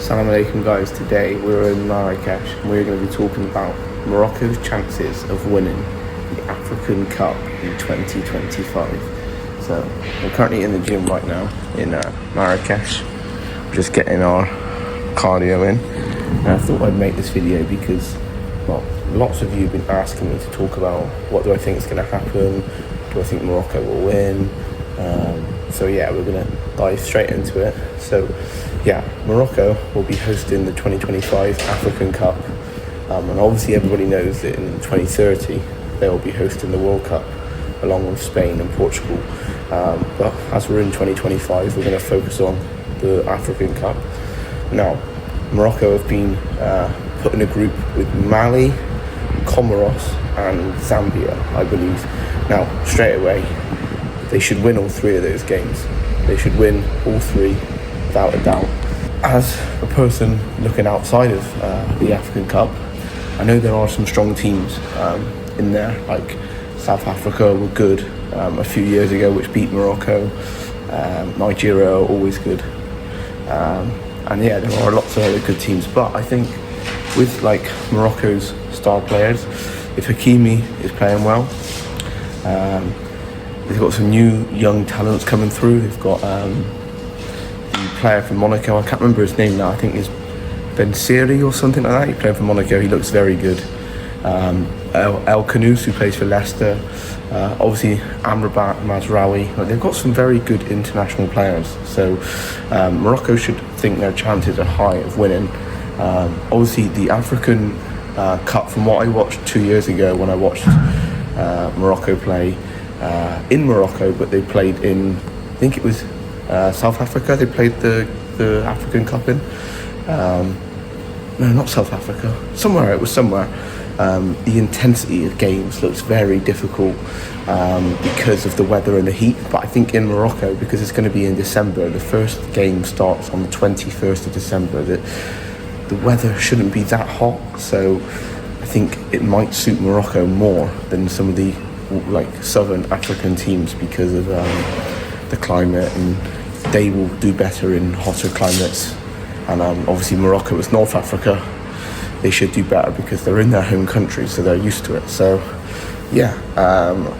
Assalamu alaikum guys, today we're in Marrakesh and we're going to be talking about Morocco's chances of winning the African Cup in 2025. So we're currently in the gym right now in Marrakesh, just getting our cardio in. And I thought I'd make this video because, well, lots of you have been asking me to talk about what do I think is going to happen, do I think Morocco will win. So yeah, we're going to dive straight into it. So yeah, Morocco will be hosting the 2025 African Cup, and obviously everybody knows that in 2030 they will be hosting the World Cup along with Spain and Portugal, but as we're in 2025 we're going to focus on the African Cup. Now Morocco have been put in a group with Mali, Comoros and Zambia, I believe. Now straight away they should win all three of those games. They should win all three without a doubt. As a person looking outside of the African Cup, I know there are some strong teams in there, like South Africa were good a few years ago, which beat Morocco. Nigeria are always good. And yeah, there are lots of other good teams. But I think with like Morocco's star players, if Hakimi is playing well, they've got some new young talents coming through. They've got the player from Monaco, I can't remember his name now, I think it's Ben Siri or something like that. He played for Monaco, he looks very good. El Khanous, who plays for Leicester. Obviously Amrabat, Mazraoui. They've got some very good international players. So Morocco should think their chances are high of winning. Obviously the African Cup, from what I watched 2 years ago when I watched Morocco play in Morocco, but they played in, I think it was South Africa. They played the African Cup in. No, not South Africa. Somewhere, it was somewhere. The intensity of games looks very difficult because of the weather and the heat. But I think in Morocco, because it's going to be in December, the first game starts on the 21st of December, that the weather shouldn't be that hot. So I think it might suit Morocco more than some of the like southern African teams because of the climate, and they will do better in hotter climates. And obviously Morocco is North Africa, they should do better because they're in their home country, so they're used to it. So yeah,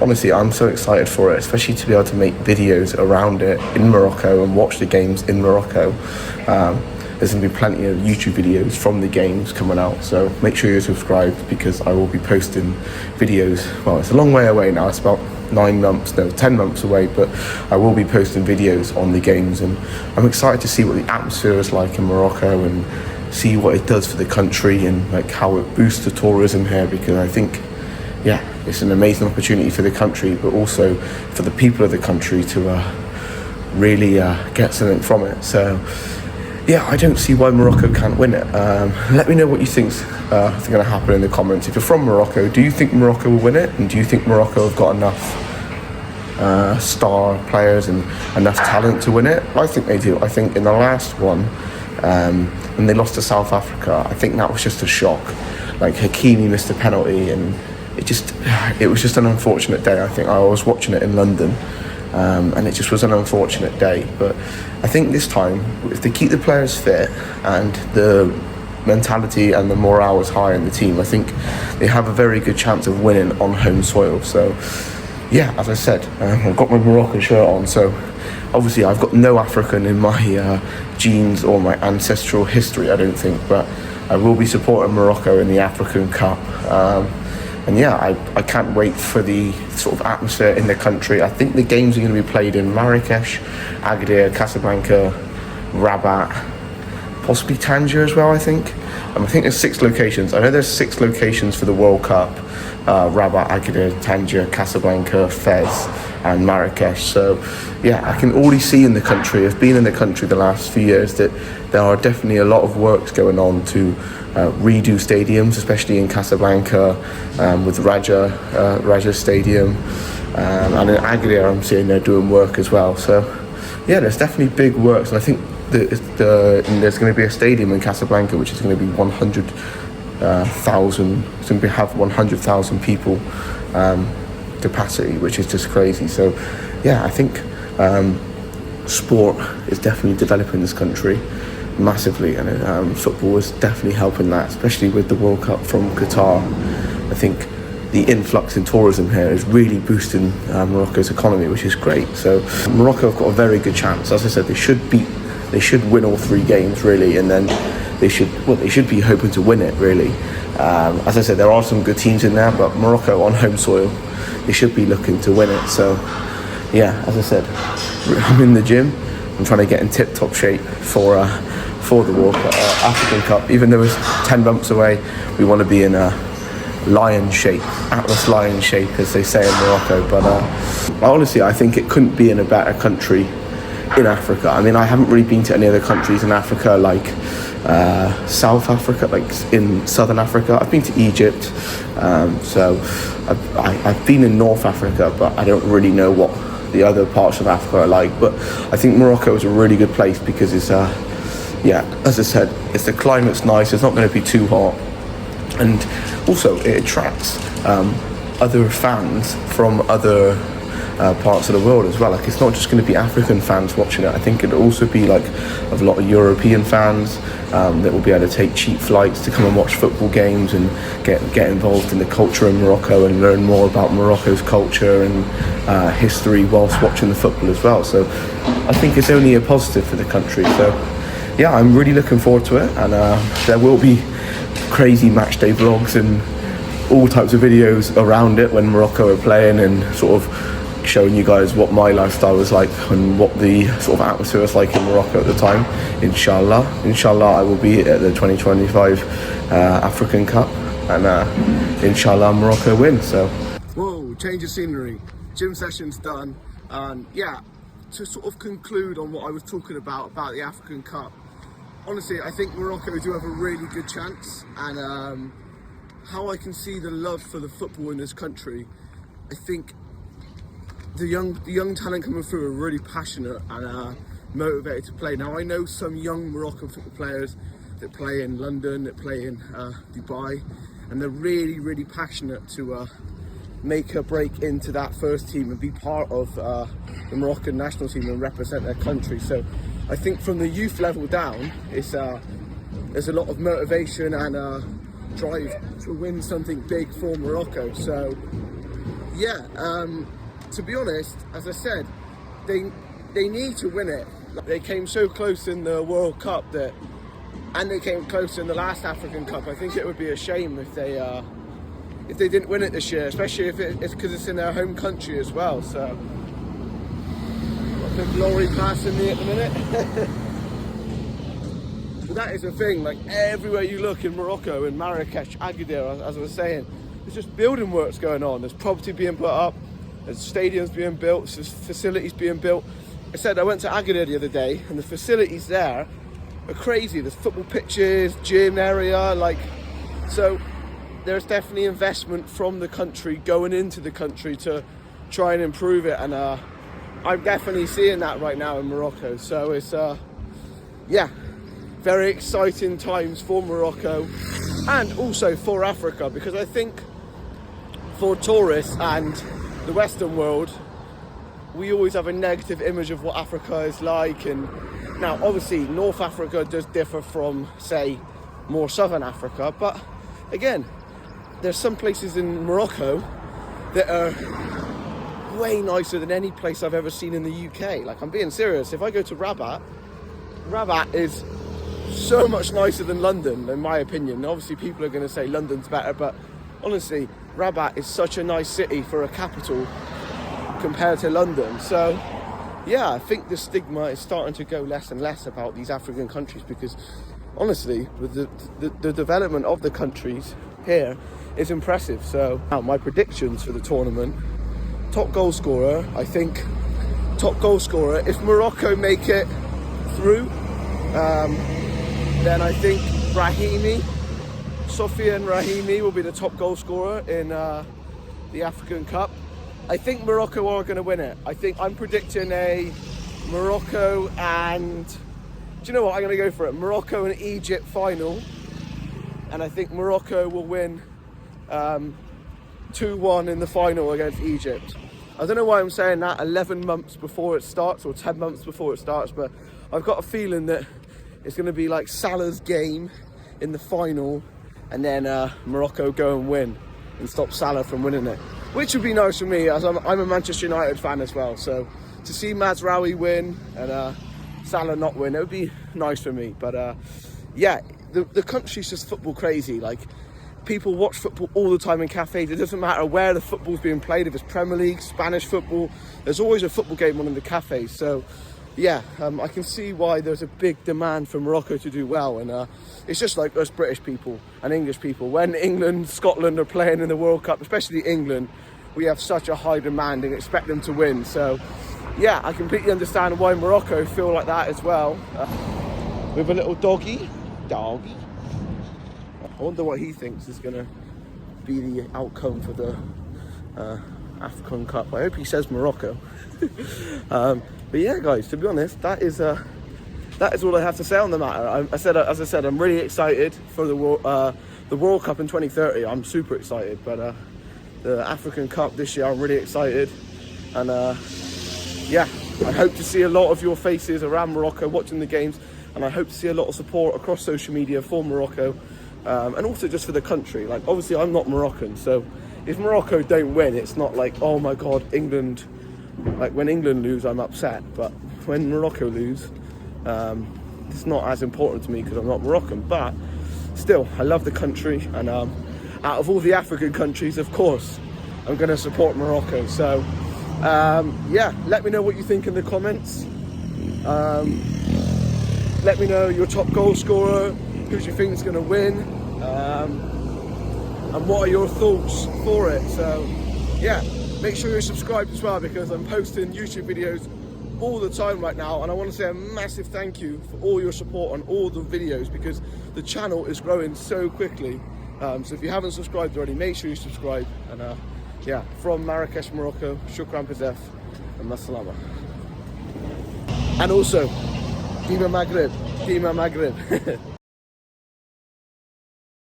honestly I'm so excited for it, especially to be able to make videos around it in Morocco and watch the games in Morocco. There's going to be plenty of YouTube videos from the games coming out, so make sure you're subscribed because I will be posting videos. Well, it's a long way away now, it's about 10 months away, but I will be posting videos on the games, and I'm excited to see what the atmosphere is like in Morocco and see what it does for the country and like how it boosts the tourism here, because I think, yeah, it's an amazing opportunity for the country, but also for the people of the country to really get something from it. So yeah, I don't see why Morocco can't win it. Let me know what you think's going to happen in the comments. If you're from Morocco, do you think Morocco will win it? And do you think Morocco have got enough star players and enough talent to win it? I think they do. I think in the last one, when they lost to South Africa, I think that was just a shock. Like Hakimi missed a penalty, and it was just an unfortunate day. I think I was watching it in London. And it just was an unfortunate day. But I think this time, if they keep the players fit and the mentality and the morale is high in the team, I think they have a very good chance of winning on home soil. So yeah, as I said, I've got my Moroccan shirt on, so obviously I've got no African in my genes or my ancestral history, I don't think, but I will be supporting Morocco in the African Cup. And yeah, I can't wait for the sort of atmosphere in the country. I think the games are going to be played in Marrakesh, Agadir, Casablanca, Rabat, possibly Tangier as well, I think. I think there's 6 locations. I know there's 6 locations for the World Cup. Rabat, Agadir, Tangier, Casablanca, Fez and Marrakesh. So yeah, I can already see in the country, I've been in the country the last few years, that there are definitely a lot of works going on to redo stadiums, especially in Casablanca with Raja Stadium, and in Agadir I'm seeing they're doing work as well. So yeah, there's definitely big works, and I think there's going to be a stadium in Casablanca which is going to be 100,000. It's going to have 100,000 people capacity, which is just crazy. So yeah, I think sport is definitely developing this country. massively, and football is definitely helping that, especially with the World Cup from Qatar. I think the influx in tourism here is really boosting Morocco's economy, which is great. So Morocco have got a very good chance. As I said, they should win all 3 games really, and then they should be hoping to win it really. As I said, there are some good teams in there, but Morocco on home soil, they should be looking to win it. So yeah, as I said, I'm in the gym. I'm trying to get in tip-top shape for the World Cup, African Cup. Even though it's 10 months away, we want to be in a lion shape, Atlas lion shape, as they say in Morocco. But honestly, I think it couldn't be in a better country in Africa. I mean, I haven't really been to any other countries in Africa, like South Africa, like in Southern Africa. I've been to Egypt, so I've been in North Africa, but I don't really know what the other parts of Africa are like. But I think Morocco is a really good place because it's as I said, the climate's nice, it's not going to be too hot, and also it attracts other fans from other parts of the world as well. Like, it's not just going to be African fans watching it. I think it'll also be like a lot of European fans that will be able to take cheap flights to come and watch football games and get involved in the culture in Morocco and learn more about Morocco's culture and history whilst watching the football as well. So I think it's only a positive for the country. So yeah, I'm really looking forward to it, and there will be crazy match day vlogs and all types of videos around it when Morocco are playing, and sort of showing you guys what my lifestyle was like and what the sort of atmosphere was like in Morocco at the time. Inshallah I will be at the 2025 African Cup, and inshallah Morocco win. So whoa, change of scenery, gym session's done, and yeah, to sort of conclude on what I was talking about the African Cup, honestly I think Morocco do have a really good chance, and how I can see the love for the football in this country, I think the young talent coming through are really passionate and motivated to play. Now, I know some young Moroccan football players that play in London, that play in Dubai, and they're really passionate to make a break into that first team and be part of the Moroccan national team and represent their country. So I think from the youth level down, there's a lot of motivation and drive to win something big for Morocco. So yeah, to be honest, as I said, they need to win it. They came so close in the World Cup and they came close in the last African Cup. I think it would be a shame if they didn't win it this year, especially if it's because it's in their home country as well. So got the glory passing me at the minute. But that is the thing, like everywhere you look in Morocco, in Marrakesh, Agadir, as I was saying, there's just building works going on. There's property being put up, there's stadiums being built, there's facilities being built. I said I went to Agadir the other day, and the facilities there are crazy. There's football pitches, gym area, so there's definitely investment from the country going into the country to try and improve it, and I'm definitely seeing that right now in Morocco. So it's very exciting times for Morocco and also for Africa, because I think for tourists and the Western world, we always have a negative image of what Africa is like. And now obviously North Africa does differ from, say, more Southern Africa, but again, there's some places in Morocco that are way nicer than any place I've ever seen in the UK. Like, I'm being serious. If I go to Rabat is so much nicer than London, in my opinion. Obviously people are going to say London's better, but honestly, Rabat is such a nice city for a capital compared to London. So yeah, I think the stigma is starting to go less and less about these African countries, because honestly, with the development of the countries here is impressive. So now my predictions for the tournament: top goal scorer, I think top goal scorer, if Morocco make it through, then I think Sofyan Amrabat will be the top goal scorer in the African Cup. I think Morocco are going to win it. I'm predicting a Morocco and, do you know what, I'm going to go for it. Morocco and Egypt final, and I think Morocco will win 2-1 in the final against Egypt. I don't know why I'm saying that 11 months before it starts or 10 months before it starts, but I've got a feeling that it's going to be like Salah's game in the final, and then Morocco go and win and stop Salah from winning it, which would be nice for me, as I'm a Manchester United fan as well. So to see Mazraoui win and Salah not win, it would be nice for me. But yeah, the country's just football crazy. Like, people watch football all the time in cafes. It doesn't matter where the football's being played. If it's Premier League, Spanish football, there's always a football game on in the cafes. So yeah, I can see why there's a big demand for Morocco to do well. And it's just like us British people and English people. When England, Scotland are playing in the World Cup, especially England, we have such a high demand and expect them to win. So yeah, I completely understand why Morocco feel like that as well. With a little doggy. I wonder what he thinks is going to be the outcome for the AFCON Cup. I hope he says Morocco. But yeah, guys, to be honest, that is all I have to say on the matter. As I said, I'm really excited for the World Cup in 2030. I'm super excited. But the African Cup this year, I'm really excited. And yeah, I hope to see a lot of your faces around Morocco watching the games. And I hope to see a lot of support across social media for Morocco. And also just for the country. Like, obviously I'm not Moroccan, so if Morocco don't win, it's not like, oh my god, England, like when England lose I'm upset, but when Morocco lose, it's not as important to me because I'm not Moroccan. But still, I love the country, and out of all the African countries, of course I'm going to support Morocco. So yeah, let me know what you think in the comments. Let me know your top goal scorer, who do you think is going to win, and what are your thoughts for it. So yeah, make sure you're subscribed as well, because I'm posting YouTube videos all the time right now, and I want to say a massive thank you for all your support on all the videos, because the channel is growing so quickly. So if you haven't subscribed already, make sure you subscribe. And yeah, from Marrakesh, Morocco, shukran bezef and masalama. And also, Dima Maghrib.